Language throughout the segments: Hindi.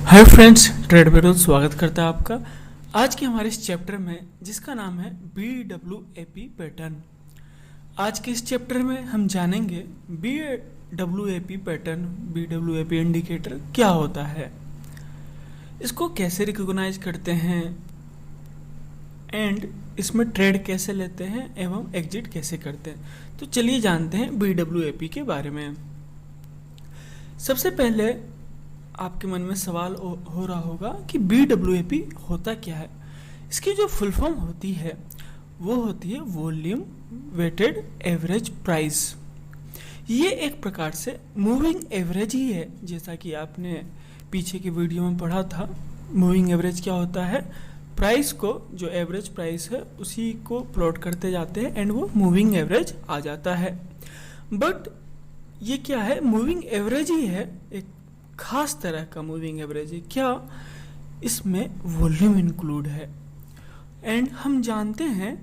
हाय फ्रेंड्स, ट्रेड बेरोल स्वागत करता है आपका आज के हमारे इस चैप्टर में, जिसका नाम है BWAP पैटर्न। आज के इस चैप्टर में हम जानेंगे BWAP पैटर्न, BWAP इंडिकेटर क्या होता है, इसको कैसे रिकॉग्नाइज करते हैं एंड इसमें ट्रेड कैसे लेते हैं एवं एग्जिट कैसे करते हैं। तो चलिए जानते हैं BWAP के बारे में। सबसे पहले आपके मन में सवाल हो रहा होगा कि BWAP होता क्या है। इसकी जो फुल फॉर्म होती है वो होती है वॉल्यूम वेटेड एवरेज प्राइस। ये एक प्रकार से मूविंग एवरेज ही है, जैसा कि आपने पीछे की वीडियो में पढ़ा था। मूविंग एवरेज क्या होता है, प्राइस को, जो एवरेज प्राइस है उसी को प्लॉट करते जाते हैं एंड वो मूविंग एवरेज आ जाता है। बट ये क्या है, मूविंग एवरेज ही है, एक खास तरह का मूविंग एवरेज है। क्या इसमें वॉल्यूम इंक्लूड है। एंड हम जानते हैं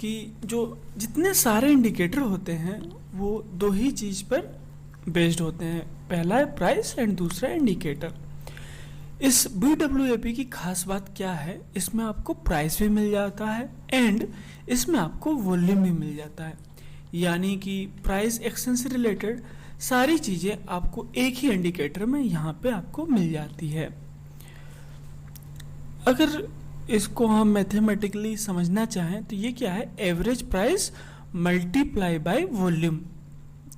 कि जो जितने सारे इंडिकेटर होते हैं वो दो ही चीज पर बेस्ड होते हैं, पहला है प्राइस एंड दूसरा इंडिकेटर। इस BWAP की खास बात क्या है, इसमें आपको प्राइस भी मिल जाता है एंड इसमें आपको वॉल्यूम भी मिल जाता है, यानी कि प्राइस एक्शन से रिलेटेड सारी चीजें आपको एक ही इंडिकेटर में यहाँ पे आपको मिल जाती है। अगर इसको हम मैथमेटिकली समझना चाहें तो ये क्या है, average price multiply by volume,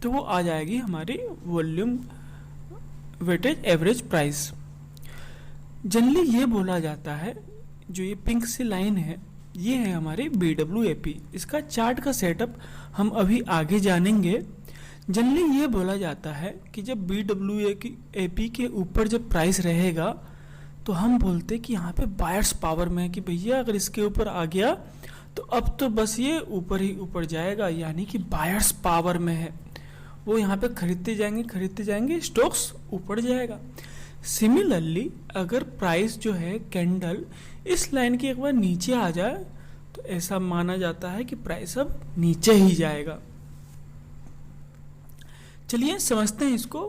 तो वो आ जाएगी हमारी volume weightage average price. Generally ये बोला जाता है, जो ये पिंक सी लाइन है ये है हमारी BWAP। इसका चार्ट का सेटअप हम अभी आगे जानेंगे। जनरली ये बोला जाता है कि जब BWAP के ऊपर जब प्राइस रहेगा तो हम बोलते कि यहाँ पे बायर्स पावर में है कि भैया अगर इसके ऊपर आ गया तो अब तो बस ये ऊपर ही ऊपर जाएगा, यानी कि बायर्स पावर में है, वो यहाँ पे खरीदते जाएंगे, स्टॉक्स ऊपर जाएगा। सिमिलरली अगर प्राइस जो है कैंडल इस लाइन के एक बार नीचे आ जाए तो ऐसा माना जाता है कि प्राइस अब नीचे ही जाएगा। चलिए समझते हैं इसको।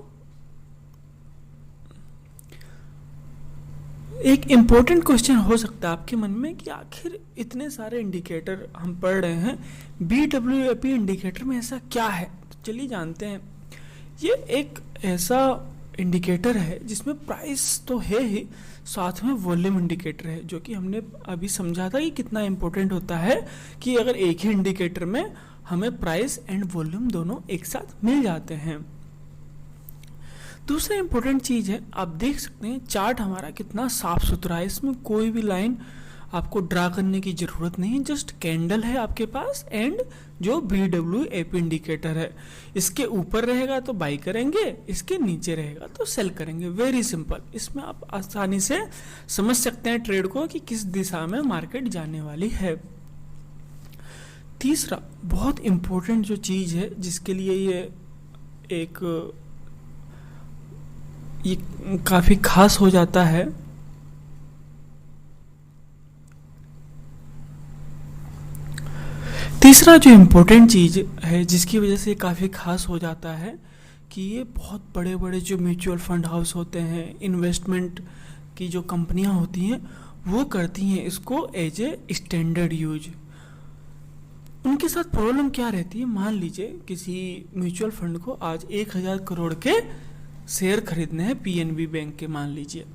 एक इम्पोर्टेंट क्वेश्चन हो सकता है आपके मन में कि आखिर इतने सारे इंडिकेटर हम पढ़ रहे हैं, BWAP इंडिकेटर में ऐसा क्या है। तो चलिए जानते हैं। ये एक ऐसा इंडिकेटर है जिसमें प्राइस तो है ही, साथ में वॉल्यूम इंडिकेटर है, जो कि हमने अभी समझा था कि कितना इम्पोर्टेंट होता है कि अगर एक ही इंडिकेटर में हमें प्राइस एंड वॉल्यूम दोनों एक साथ मिल जाते हैं। दूसरा इंपॉर्टेंट चीज है, आप देख सकते हैं चार्ट हमारा कितना साफ सुथरा है, इसमें कोई भी लाइन आपको ड्रा करने की जरूरत नहीं है, जस्ट कैंडल है आपके पास एंड जो BWAP इंडिकेटर है, इसके ऊपर रहेगा तो बाई करेंगे, इसके नीचे रहेगा तो सेल करेंगे। Very simple. इसमें आप आसानी से समझ सकते हैं ट्रेड को कि किस दिशा में मार्केट जाने वाली है। तीसरा बहुत इम्पोर्टेंट जो चीज है, जिसके लिए ये काफी खास हो जाता है, तीसरा जो इम्पोर्टेंट चीज है जिसकी वजह से काफी खास हो जाता है कि ये बहुत बड़े बड़े जो म्यूचुअल फंड हाउस होते हैं, इन्वेस्टमेंट की जो कंपनियां होती हैं, वो करती हैं इसको एज ए स्टैंडर्ड यूज। उनके साथ प्रॉब्लम क्या रहती है, मान लीजिए किसी म्यूचुअल फंड को आज 1000 करोड़ के शेयर खरीदने हैं PNB बैंक के, मान लीजिए।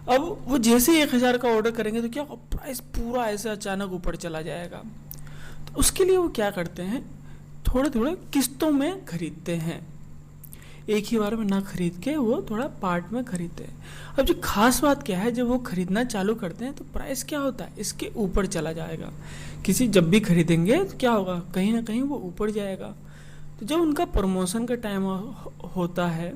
अब वो जैसे 1000 का ऑर्डर करेंगे तो क्या प्राइस पूरा ऐसे अचानक ऊपर चला जाएगा। तो उसके लिए वो क्या करते हैं, थोड़े थोड़े किस्तों में खरीदते हैं, एक ही बार में ना खरीद के वो थोड़ा पार्ट में खरीदते हैं। अब जो खास बात क्या है, जब वो खरीदना चालू करते हैं तो प्राइस क्या होता है, इसके ऊपर चला जाएगा। जब भी खरीदेंगे तो क्या होगा, कहीं ना कहीं वो ऊपर जाएगा। तो जब उनका प्रमोशन का टाइम होता है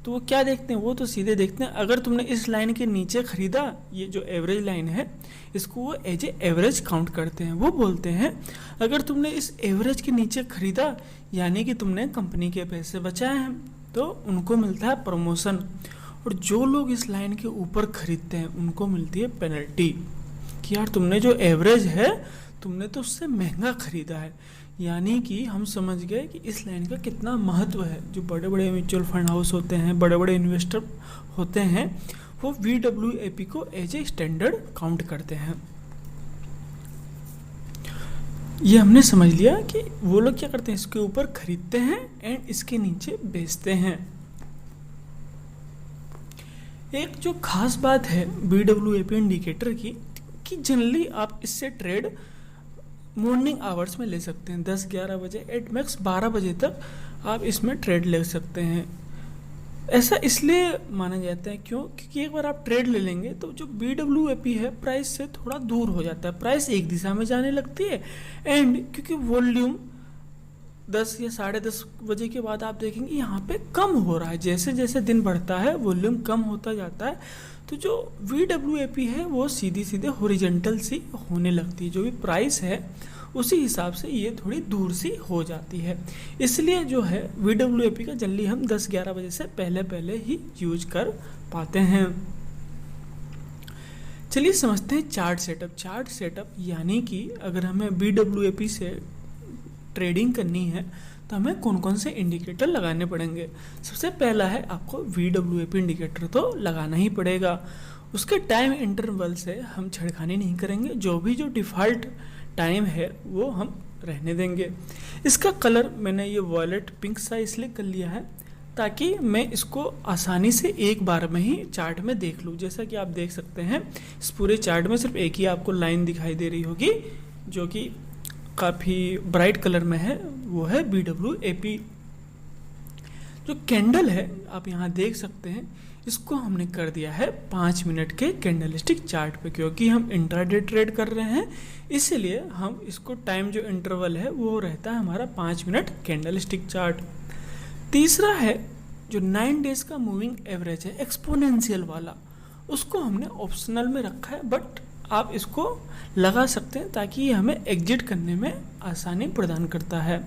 तो वो क्या देखते हैं, वो तो सीधे देखते हैं अगर तुमने इस लाइन के नीचे खरीदा, ये जो एवरेज लाइन है इसको वो एज ए एवरेज काउंट करते हैं। वो बोलते हैं अगर तुमने इस एवरेज के नीचे खरीदा यानी कि तुमने कंपनी के पैसे बचाए हैं, तो उनको मिलता है प्रमोशन। और जो लोग इस लाइन के ऊपर खरीदते हैं उनको मिलती है पेनल्टी, कि यार तुमने जो एवरेज है तुमने तो उससे महंगा खरीदा है, यानी कि हम समझ गए कि इस लाइन का कितना महत्व है। जो बड़े बड़े म्यूचुअल फंड हाउस होते हैं, बड़े बड़े इन्वेस्टर होते हैं, वो VWAP को एज ए स्टैंडर्ड काउंट करते हैं। ये हमने समझ लिया कि वो लोग क्या करते हैं, इसके ऊपर खरीदते हैं एंड इसके नीचे बेचते हैं। एक जो खास बात है BWAP इंडिकेटर की, कि जनरली आप इससे ट्रेड मॉर्निंग आवर्स में ले सकते हैं। 10-11 बजे, एट मैक्स 12 बजे तक आप इसमें ट्रेड ले सकते हैं। ऐसा इसलिए माना जाता है क्यों, क्योंकि एक बार आप ट्रेड ले लेंगे तो जो BWAP है प्राइस से थोड़ा दूर हो जाता है, प्राइस एक दिशा में जाने लगती है। एंड क्योंकि वॉल्यूम 10 या 10:30 बजे के बाद आप देखेंगे यहाँ पे कम हो रहा है, जैसे जैसे दिन बढ़ता है वॉल्यूम कम होता जाता है, तो जो VWAP है वो सीधी सीधे हॉरिजॉन्टल सी होने लगती है। जो भी प्राइस है उसी हिसाब से ये थोड़ी दूर सी हो जाती है। इसलिए जो है VWAP का जनरली हम 10-11 बजे से पहले पहले ही यूज कर पाते हैं। चलिए समझते हैं चार्ट सेटअप। चार्ट सेटअप यानी कि अगर हमें BWAP से ट्रेडिंग करनी है तो हमें कौन कौन से इंडिकेटर लगाने पड़ेंगे। सबसे पहला है, आपको VWAP इंडिकेटर तो लगाना ही पड़ेगा। उसके टाइम इंटरवल से हम छेड़खानी नहीं करेंगे, जो डिफ़ॉल्ट टाइम है वो हम रहने देंगे। इसका कलर मैंने ये वॉयलेट पिंक सा इसलिए कर लिया है ताकि मैं इसको आसानी से एक बार में ही चार्ट में देख लूँ। जैसा कि आप देख सकते हैं इस पूरे चार्ट में सिर्फ एक ही आपको लाइन दिखाई दे रही होगी जो कि काफ़ी ब्राइट कलर में है, वो है BWAP। जो कैंडल है आप यहाँ देख सकते हैं, इसको हमने कर दिया है 5 मिनट के कैंडलस्टिक चार्ट पे, क्योंकि हम इंट्राडे ट्रेड कर रहे हैं इसलिए हम इसको टाइम जो इंटरवल है वो रहता है हमारा 5 मिनट कैंडलस्टिक चार्ट। तीसरा है जो 9 डेज का मूविंग एवरेज है एक्सपोनेंशियल वाला, उसको हमने ऑप्शनल में रखा है, बट आप इसको लगा सकते हैं ताकि ये हमें एग्जिट करने में आसानी प्रदान करता है।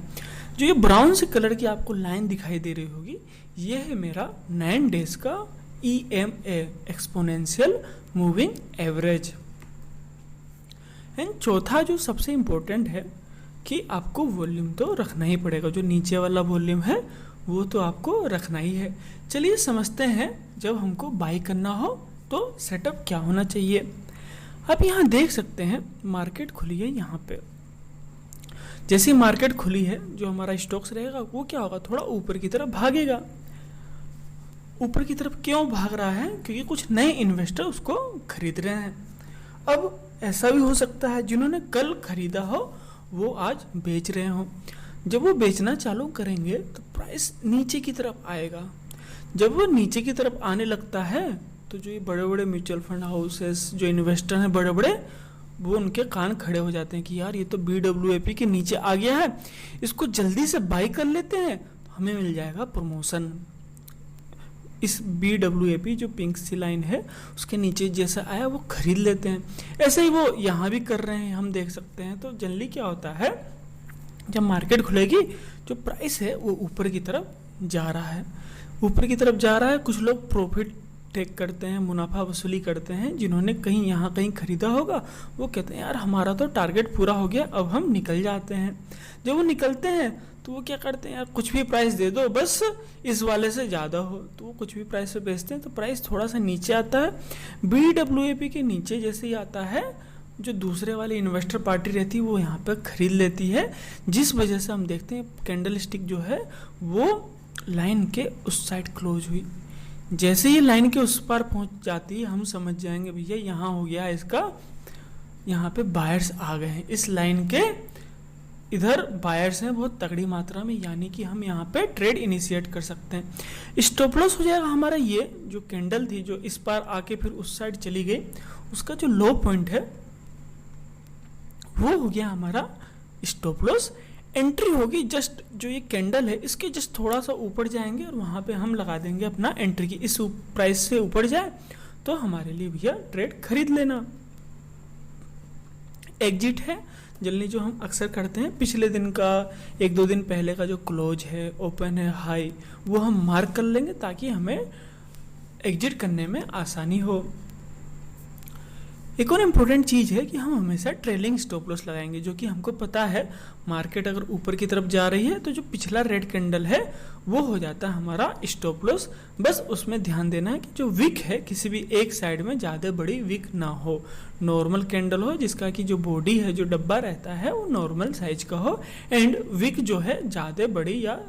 जो ये ब्राउन से कलर की आपको लाइन दिखाई दे रही होगी, ये है मेरा 9 डेज का EMA exponential moving average. And चौथा जो सबसे इम्पोर्टेंट है कि आपको वॉल्यूम तो रखना ही पड़ेगा, जो नीचे वाला वॉल्यूम है वो तो आपको रखना ही है। चलिए समझते हैं जब हमको बाई करना हो तो सेटअप क्या होना चाहिए। आप यहाँ देख सकते हैं मार्केट खुली है यहाँ पे। जैसे मार्केट खुली है जो हमारा स्टॉक्स रहेगा वो क्या होगा, थोड़ा ऊपर की तरफ भागेगा। ऊपर की तरफ क्यों भाग रहा है, क्योंकि कुछ नए इन्वेस्टर उसको खरीद रहे हैं। अब ऐसा भी हो सकता है जिन्होंने कल खरीदा हो वो आज बेच रहे हो। जब वो बेचना चालू करेंगे तो प्राइस नीचे की तरफ आएगा। जब वो नीचे की तरफ आने लगता है तो जो ये बड़े बड़े म्यूचुअल फंड हाउसेस, जो इन्वेस्टर हैं बड़े बड़े, वो उनके कान खड़े हो जाते हैं कि यार ये तो BWAP के नीचे आ गया है, इसको जल्दी से बाई कर लेते हैं तो हमें मिल जाएगा प्रमोशन। इस BWAP जो पिंक सी लाइन है उसके नीचे जैसा आया वो खरीद लेते हैं। ऐसे ही वो यहाँ भी कर रहे हैं, हम देख सकते हैं। तो जनरली क्या होता है, जब मार्केट खुलेगी जो प्राइस है वो ऊपर की तरफ जा रहा है, ऊपर की तरफ जा रहा है। कुछ लोग प्रॉफिट टेक करते हैं, मुनाफा वसूली करते हैं। जिन्होंने कहीं यहाँ कहीं खरीदा होगा वो कहते हैं यार हमारा तो टारगेट पूरा हो गया, अब हम निकल जाते हैं। जब वो निकलते हैं तो वो क्या करते हैं, यार कुछ भी प्राइस दे दो बस इस वाले से ज़्यादा हो, तो वो कुछ भी प्राइस पे बेचते हैं। तो प्राइस थोड़ा सा नीचे आता है। BWAP के नीचे जैसे ही आता है, जो दूसरे वाली इन्वेस्टर पार्टी रहती है वो यहाँ पर खरीद लेती है, जिस वजह से हम देखते हैं कैंडल स्टिक जो है वो लाइन के उस साइड क्लोज हुई। जैसे ही लाइन के उस पार पहुंच जाती है हम समझ जाएंगे भैया यहाँ हो गया इसका, यहाँ पे बायर्स आ गए हैं, इस लाइन के इधर बायर्स हैं बहुत तगड़ी मात्रा में, यानी कि हम यहाँ पे ट्रेड इनिशिएट कर सकते हैं। स्टॉप लॉस हो जाएगा हमारा, ये जो कैंडल थी जो इस पार आके फिर उस साइड चली गई, उसका जो लो पॉइंट है वो हो गया हमारा स्टॉप लॉस। एंट्री होगी जस्ट जो ये कैंडल है इसके जस्ट थोड़ा सा ऊपर जाएंगे और वहाँ पे हम लगा देंगे अपना एंट्री की। इस प्राइस से ऊपर जाए तो हमारे लिए भैया ट्रेड खरीद लेना। एग्जिट है जल्दी जो हम अक्सर करते हैं, पिछले दिन का 1-2 दिन पहले का जो क्लोज है, ओपन है, हाई, वो हम मार्क कर लेंगे ताकि हमें एग्जिट करने में आसानी हो। एक और इम्पोर्टेंट चीज़ है कि हम हमेशा ट्रेलिंग स्टॉप लॉस लगाएंगे, जो कि हमको पता है मार्केट अगर ऊपर की तरफ जा रही है तो जो पिछला रेड कैंडल है वो हो जाता है हमारा स्टॉप लॉस। बस उसमें ध्यान देना है कि जो विक है किसी भी एक साइड में ज़्यादा बड़ी विक ना हो, नॉर्मल कैंडल हो जिसका कि जो बॉडी है, जो डब्बा रहता है वो नॉर्मल साइज का हो, एंड विक जो है ज़्यादा बड़ी या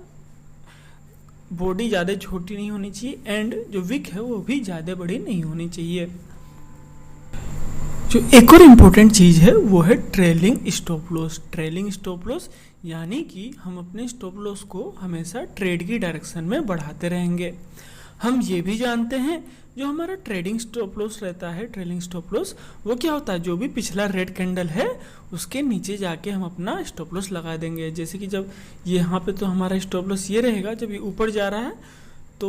बॉडी ज़्यादा छोटी नहीं होनी चाहिए, एंड जो विक है वो भी ज़्यादा बड़ी नहीं होनी चाहिए। जो एक और इम्पोर्टेंट चीज़ है वो है trailing stop loss. Trailing stop loss यानी कि हम अपने स्टॉप लॉस को हमेशा ट्रेड की डायरेक्शन में बढ़ाते रहेंगे। हम ये भी जानते हैं जो हमारा ट्रेडिंग स्टॉप लॉस रहता है, ट्रेलिंग स्टॉप लॉस, वो क्या होता है, जो भी पिछला रेड कैंडल है उसके नीचे जाके हम अपना स्टॉप लॉस लगा देंगे। जैसे कि जब यहाँ पे तो हमारा स्टॉप लॉस ये रहेगा, जब ये ऊपर जा रहा है तो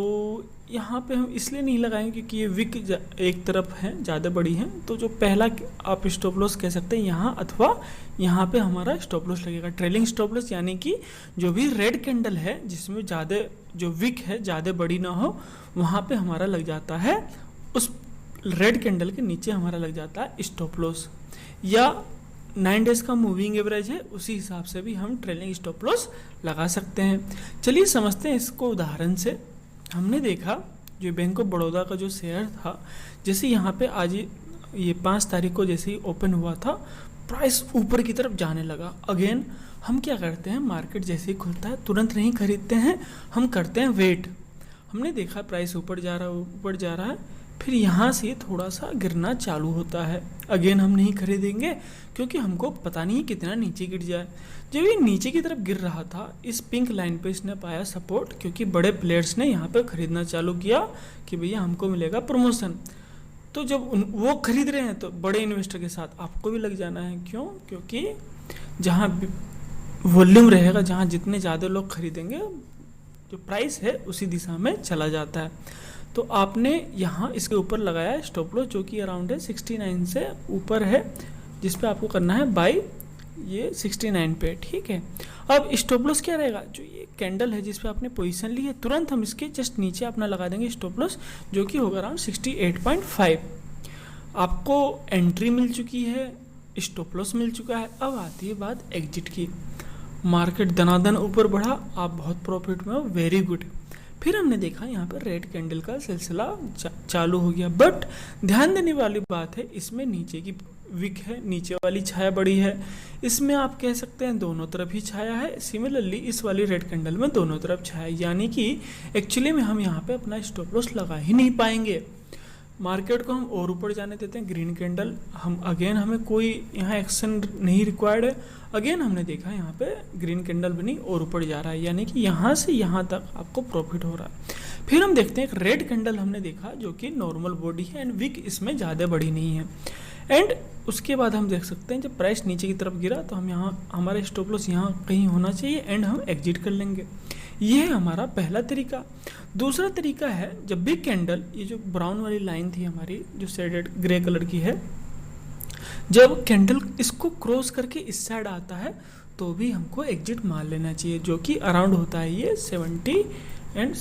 यहाँ पे हम इसलिए नहीं लगाएंगे क्योंकि ये विक एक तरफ है, ज़्यादा बड़ी है, तो जो पहला आप स्टॉप लॉस कह सकते हैं यहाँ अथवा यहाँ पे हमारा स्टॉप लॉस लगेगा। ट्रेलिंग स्टॉप लॉस यानी कि जो भी रेड कैंडल है जिसमें ज़्यादा जो विक है ज़्यादा बड़ी ना हो, वहाँ पे हमारा लग जाता है, उस रेड कैंडल के नीचे हमारा लग जाता है स्टॉप लॉस, या 9 डेज का मूविंग एवरेज है उसी हिसाब से भी हम ट्रेलिंग स्टॉप लॉस लगा सकते हैं। चलिए समझते हैं इसको उदाहरण से। हमने देखा जो बैंक ऑफ बड़ौदा का जो शेयर था, जैसे यहाँ पे आज ये 5 तारीख को जैसे ही ओपन हुआ था प्राइस ऊपर की तरफ जाने लगा। अगेन हम क्या करते हैं, मार्केट जैसे ही खुलता है तुरंत नहीं खरीदते हैं, हम करते हैं वेट। हमने देखा प्राइस ऊपर जा रहा है, फिर यहाँ से थोड़ा सा गिरना चालू होता है। अगेन हम नहीं खरीदेंगे क्योंकि हमको पता नहीं कितना नीचे गिर जाए। जब ये नीचे की तरफ गिर रहा था इस पिंक लाइन पे इसने पाया सपोर्ट, क्योंकि बड़े प्लेयर्स ने यहाँ पे खरीदना चालू किया कि भैया हमको मिलेगा प्रमोशन। तो जब वो खरीद रहे हैं तो बड़े इन्वेस्टर के साथ आपको भी लग जाना है। क्यों? क्योंकि जहाँ वॉल्यूम रहेगा, जहाँ जितने ज़्यादा लोग खरीदेंगे जो प्राइस है उसी दिशा में चला जाता है। तो आपने यहाँ इसके ऊपर लगाया स्टॉप लॉस जो कि अराउंड है 69 से ऊपर है, जिस पे आपको करना है बाय, ये 69 पे, ठीक है। अब स्टॉप लॉस क्या रहेगा, जो ये कैंडल है जिस पे आपने पोजीशन ली है तुरंत हम इसके जस्ट नीचे अपना लगा देंगे स्टॉप लॉस, जो कि होगा अराउंड 68.5। आपको एंट्री मिल चुकी है, स्टॉप लॉस मिल चुका है। अब आती है बात एग्जिट की। मार्केट दनादन ऊपर बढ़ा, आप बहुत प्रॉफिट में हो, वेरी गुड। फिर हमने देखा यहाँ पर रेड कैंडल का सिलसिला चालू हो गया, बट ध्यान देने वाली बात है इसमें नीचे की विक है, नीचे वाली छाया बड़ी है। इसमें आप कह सकते हैं दोनों तरफ ही छाया है। सिमिलरली इस वाली रेड कैंडल में दोनों तरफ छाया, यानी कि एक्चुअली में हम यहाँ पे अपना स्टॉप लॉस लगा ही नहीं पाएंगे। मार्केट को हम और ऊपर जाने देते हैं, ग्रीन कैंडल हम अगेन हमें कोई यहाँ एक्शन नहीं रिक्वायर्ड है। अगेन हमने देखा यहाँ पे ग्रीन कैंडल बनी और ऊपर जा रहा है, यानी कि यहाँ से यहाँ तक आपको प्रॉफिट हो रहा है। फिर हम देखते हैं एक रेड कैंडल हमने देखा जो कि नॉर्मल बॉडी है एंड विक इसमें ज़्यादा बड़ी नहीं है। एंड उसके बाद हम देख सकते हैं जब प्राइस नीचे की तरफ गिरा तो हम यहाँ हमारा स्टॉप लॉस यहाँ कहीं होना चाहिए एंड हम एग्जिट कर लेंगे। ये है हमारा पहला तरीका। दूसरा तरीका है जब भी कैंडल, ये जो ब्राउन वाली लाइन थी हमारी जो शेडेड ग्रे कलर की है, जब कैंडल इसको क्रॉस करके इस साइड आता है तो भी हमको एग्जिट मार लेना चाहिए, जो कि अराउंड होता है ये 70 एंड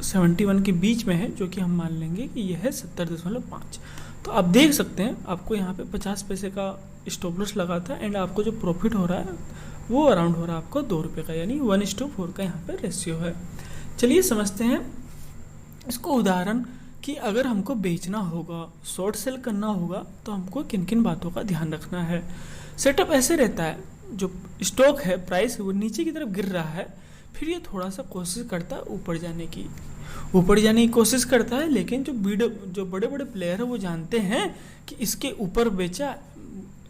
71 के बीच में है, जो कि हम मान लेंगे कि यह है 70.5। तो आप देख सकते हैं आपको यहाँ पे 50 पैसे का स्टॉप लॉस लगा था एंड आपको जो प्रॉफिट हो रहा है वो अराउंड हो रहा है आपको 2 रुपये का, यानी 1:4 का यहाँ पे रेशियो है। चलिए समझते हैं इसको उदाहरण कि अगर हमको बेचना होगा, शॉर्ट सेल करना होगा तो हमको किन किन बातों का ध्यान रखना है। सेटअप ऐसे रहता है, जो स्टॉक है प्राइस वो नीचे की तरफ गिर रहा है, फिर ये थोड़ा सा कोशिश करता है ऊपर जाने की कोशिश करता है, लेकिन जो बड़े बड़े प्लेयर है वो जानते हैं कि इसके ऊपर बेचा,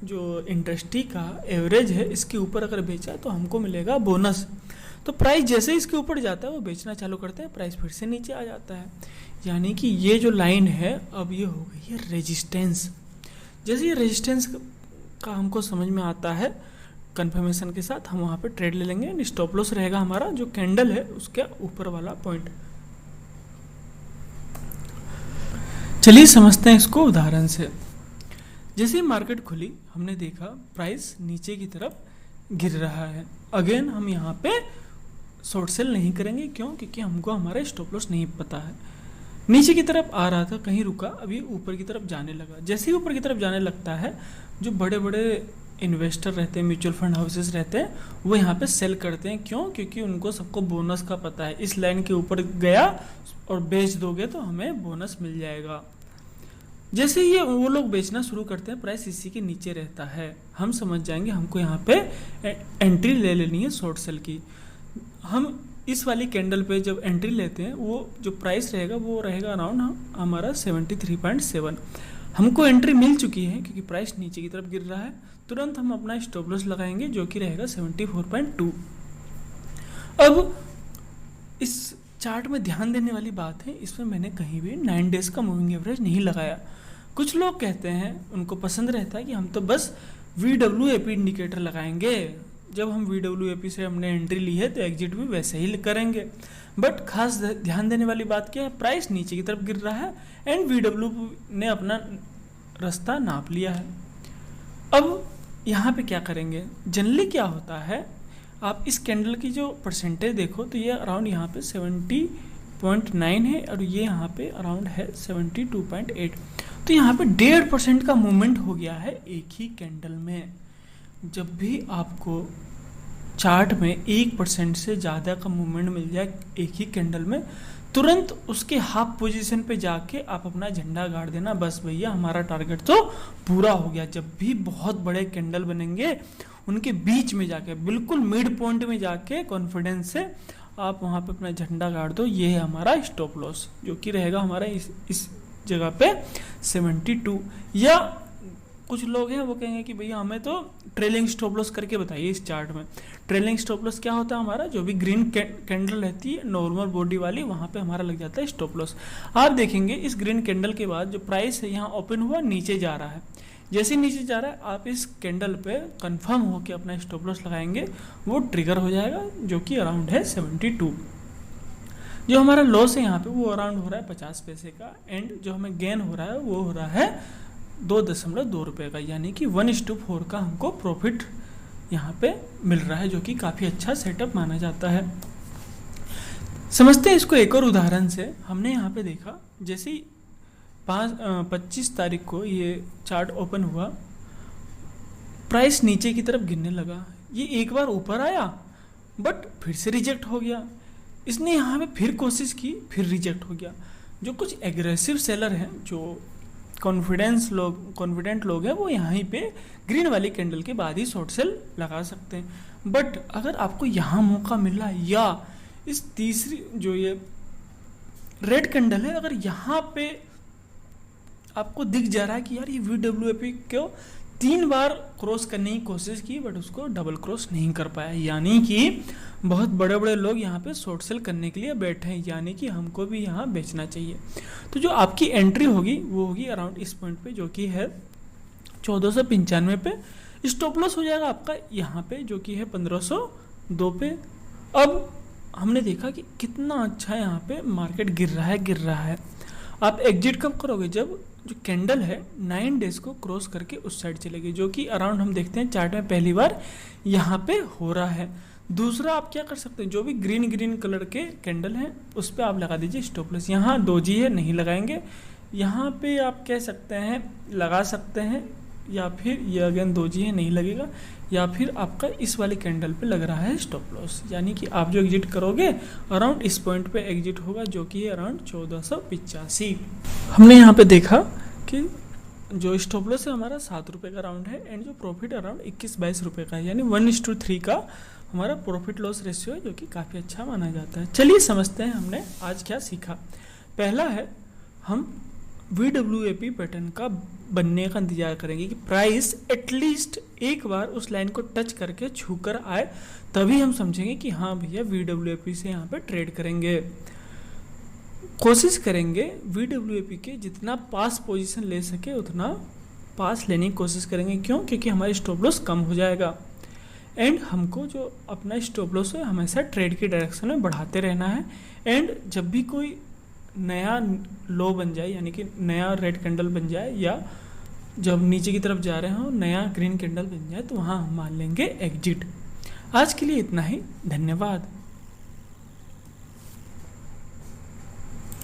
जो इंडस्ट्री का एवरेज है इसके ऊपर अगर बेचा तो हमको मिलेगा बोनस। तो प्राइस जैसे ही इसके ऊपर जाता है वो बेचना चालू करते हैं, प्राइस फिर से नीचे आ जाता है। यानी कि ये जो लाइन है अब ये हो गई है रेजिस्टेंस। जैसे ये रेजिस्टेंस का हमको समझ में आता है कंफर्मेशन के साथ, हम वहाँ पे ट्रेड ले लेंगे। स्टॉप लॉस रहेगा हमारा जो कैंडल है उसके ऊपर वाला पॉइंट। चलिए समझते हैं इसको उदाहरण से। जैसे मार्केट खुली हमने देखा प्राइस नीचे की तरफ गिर रहा है। अगेन हम यहाँ पे शॉर्ट सेल नहीं करेंगे, क्यों? क्योंकि हमको हमारा स्टॉप लॉस नहीं पता है। नीचे की तरफ आ रहा था, कहीं रुका, अभी ऊपर की तरफ जाने लगा। जैसे ही ऊपर की तरफ जाने लगता है, जो बड़े बड़े इन्वेस्टर रहते हैं, म्यूचुअल फंड हाउसेस रहते हैं, वो यहाँ पे सेल करते हैं। क्यों? क्योंकि उनको सबको बोनस का पता है, इस लाइन के ऊपर गया और बेच दोगे तो हमें बोनस मिल जाएगा। जैसे ही वो लोग बेचना शुरू करते हैं, प्राइस इसी के नीचे रहता है, हम समझ जाएंगे हमको यहाँ पे एंट्री ले लेनी है शॉर्ट सेल की। हम इस वाली कैंडल पे जब एंट्री लेते हैं, वो जो प्राइस रहेगा वो रहेगा अराउंड हमारा 73.7। हमको एंट्री मिल चुकी है क्योंकि प्राइस नीचे की तरफ गिर रहा है। तुरंत हम अपना स्टॉप लॉस लगाएंगे जो कि रहेगा 74.2। अब इस चार्ट में ध्यान देने वाली बात है, इसमें मैंने कहीं भी 9 डेज का मूविंग एवरेज नहीं लगाया। कुछ लोग कहते हैं, उनको पसंद रहता है कि हम तो बस VWAP इंडिकेटर लगाएंगे, जब हम VWAP से हमने एंट्री ली है तो एग्जिट भी वैसे ही करेंगे। बट खास ध्यान देने वाली बात क्या है, प्राइस नीचे की तरफ गिर रहा है एंड VWAP ने अपना रास्ता नाप लिया है। अब यहाँ पे क्या करेंगे, जनरली क्या होता है, आप इस कैंडल की जो परसेंटेज देखो तो ये अराउंड यहाँ पे 70.9 है और ये यहाँ पे अराउंड है 72.8। तो यहाँ पे 1.5% का मूवमेंट हो गया है एक ही कैंडल में। जब भी आपको चार्ट में 1% से ज़्यादा का मूवमेंट मिल जाए एक ही कैंडल में, तुरंत उसके हाफ पोजीशन पे जाके आप अपना झंडा गाड़ देना, बस भैया हमारा टारगेट तो पूरा हो गया। जब भी बहुत बड़े कैंडल बनेंगे, उनके बीच में जाके, बिल्कुल मिड पॉइंट में जाके कॉन्फिडेंस से आप वहाँ पे अपना झंडा गाड़ दो। ये है हमारा स्टॉप लॉस, जो कि रहेगा हमारा इस जगह पे 72। या कुछ लोग हैं वो कहेंगे कि भैया हमें तो ट्रेलिंग स्टॉप लॉस करके बताइए इस चार्ट में। ट्रेलिंग स्टॉप लॉस क्या होता है, हमारा जो भी ग्रीन कैंडल रहती है नॉर्मल बॉडी वाली, वहाँ पे हमारा लग जाता है स्टॉप लॉस। आप देखेंगे इस ग्रीन कैंडल के बाद जो प्राइस है यहाँ ओपन हुआ, नीचे जा रहा है। जैसे नीचे जा रहा है, आप इस कैंडल पे कंफर्म होकर अपना स्टॉप लॉस लगाएंगे, वो ट्रिगर हो जाएगा, जो कि अराउंड है 72। जो हमारा लॉस है यहाँ पे वो अराउंड हो रहा है 50 पैसे का, एंड जो हमें गेन हो रहा है वो हो रहा है 2.2 रुपये का, यानी कि 1:4 का हमको प्रॉफिट यहाँ पे मिल रहा है, जो कि काफ़ी अच्छा सेटअप माना जाता है। समझते हैं इसको एक और उदाहरण से। हमने यहाँ पे देखा, जैसे ही 25 तारीख को ये चार्ट ओपन हुआ, प्राइस नीचे की तरफ गिरने लगा। ये एक बार ऊपर आया बट फिर से रिजेक्ट हो गया। इसने यहाँ पे फिर कोशिश की, फिर रिजेक्ट हो गया। जो कुछ एग्रेसिव सेलर हैं, जो कॉन्फिडेंट लोग हैं, वो यहाँ पे ग्रीन वाली कैंडल के बाद ही शॉर्ट सेल लगा सकते हैं। बट अगर आपको यहाँ मौका मिला, या इस तीसरी जो ये रेड कैंडल है, अगर यहाँ पे आपको दिख जा रहा है कि यार ये VWAP क्यों 3 बार क्रॉस करने की कोशिश की बट उसको डबल क्रॉस नहीं कर पाया, यानी कि बहुत बड़े बड़े लोग यहाँ पे शॉर्ट सेल करने के लिए बैठे हैं, यानी कि हमको भी यहाँ बेचना चाहिए। तो जो आपकी एंट्री होगी वो होगी अराउंड इस पॉइंट पे, जो कि है 1495 पे। स्टॉप लॉस हो जाएगा आपका यहाँ पे, जो कि है 1502 पे। अब हमने देखा कि कितना अच्छा यहाँ पे मार्केट गिर रहा है। आप एग्जिट कब करोगे, जब जो कैंडल है 9 डेज को क्रॉस करके उस साइड चलेगी, जो कि अराउंड हम देखते हैं चार्ट में पहली बार यहाँ पे हो रहा है। दूसरा आप क्या कर सकते हैं, जो भी ग्रीन कलर के कैंडल हैं उस पर आप लगा दीजिए स्टॉप लॉस। यहाँ डोजी है, नहीं लगाएंगे। यहाँ पे आप कह सकते हैं लगा सकते हैं, या फिर ये अगेन डोजी है, नहीं लगेगा। या फिर आपका इस वाली कैंडल पे लग रहा है स्टॉप लॉस, यानी कि आप जो एग्जिट करोगे अराउंड इस पॉइंट पे एग्जिट होगा, जो कि है अराउंड 1485। हमने यहाँ पे देखा कि जो स्टॉप लॉस है हमारा 7 रुपये का राउंड है, एंड जो प्रॉफिट अराउंड 21-22 रुपये का है, यानी 1:3 का हमारा प्रॉफिट लॉस रेशियो है, जो कि काफ़ी अच्छा माना जाता है। चलिए समझते हैं हमने आज क्या सीखा। पहला है, हम VWAP पैटर्न का बनने का इंतजार करेंगे कि प्राइस एटलीस्ट एक बार उस लाइन को टच करके छू कर आए, तभी हम समझेंगे कि हाँ भैया VWAP से यहाँ पे ट्रेड करेंगे। कोशिश करेंगे VWAP के जितना पास पोजीशन ले सके उतना पास लेने की कोशिश करेंगे। क्यों? क्योंकि हमारी स्टॉप लॉस कम हो जाएगा, एंड हमको जो अपना स्टॉप लॉस है हमेशा ट्रेड की डायरेक्शन में बढ़ाते रहना है। एंड जब भी कोई नया लो बन जाए, यानी कि नया रेड कैंडल बन जाए, या जब नीचे की तरफ जा रहे हो नया ग्रीन कैंडल बन जाए, तो वहाँ हम मान लेंगे एग्जिट। आज के लिए इतना ही, धन्यवाद।